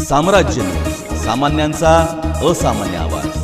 साम्राज्य, सामान्यांचा असामान्य आवाज।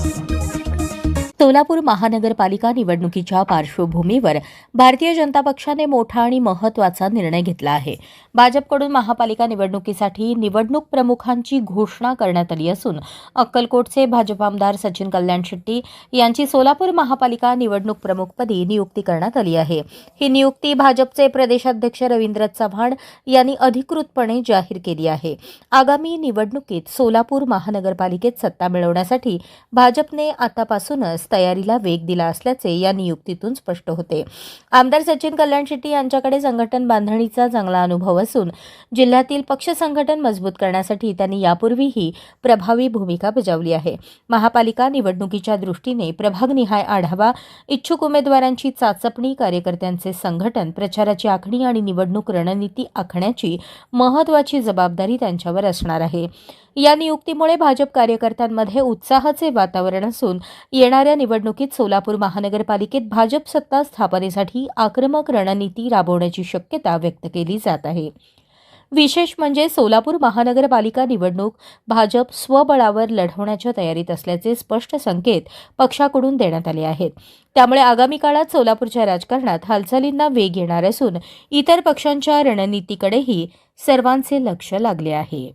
सोलापूर महानगरपालिका निवडणुकीच्या पार्श्वभूमीवर भारतीय जनता पक्षाने मोठा आणि महत्त्वाचा निर्णय घेतला आहे। भाजपकडून महापालिका निवडणुकीसाठी निवडणूक प्रमुखांची घोषणा करण्यात आली असून अक्कलकोटचे भाजप आमदार सचिन कल्याण शेट्टी यांची सोलापूर महापालिका निवडणूक प्रमुखपदी नियुक्ती करण्यात आली आहे। ही नियुक्ती भाजपचे प्रदेशाध्यक्ष रवींद्र चव्हाण यांनी अधिकृतपणे जाहीर केली आहे। आगामी निवडणुकीत सोलापूर महानगरपालिकेत सत्ता मिळवण्यासाठी भाजपने आतापासूनच तयारीला वेग दिला असल्याचे या नियुक्तीतून स्पष्ट होते। आमदार सचिन कल्याण शेट्टी यांच्याकडे संघटन बांधणीचा चांगला अनुभव असून जिल्ह्यातील पक्ष संघटन मजबूत करण्यासाठी त्यांनी यापूर्वीही प्रभावी भूमिका बजावली आहे। महापालिका निवडणुकीच्या दृष्टीने प्रभागनिहाय आढावा, इच्छुक उमेदवारांची चाचपणी, कार्यकर्त्यांचे संघटन, प्रचाराची आखणी आणि निवडणूक रणनीती आखण्याची महत्त्वाची जबाबदारी त्यांच्यावर असणार आहे। या नियुक्तीमुळे भाजप कार्यकर्त्यांमध्ये उत्साहाचे वातावरण असून येणाऱ्या निवडणुकीत सोलापूर महानगरपालिकेत भाजप सत्ता स्थापनेसाठी आक्रमक रणनीती राबवण्याची शक्यता व्यक्त केली जात आहे। विशेष म्हणजे सोलापूर महानगरपालिका निवडणूक भाजप स्वबळावर लढवण्याच्या तयारीत असल्याचे स्पष्ट संकेत पक्षाकडून देण्यात आले आहेत। त्यामुळे आगामी काळात सोलापूरच्या राजकारणात हालचालींना वेग येणार असून इतर पक्षांच्या रणनीतीकडेही सर्वांचे लक्ष लागले आहे।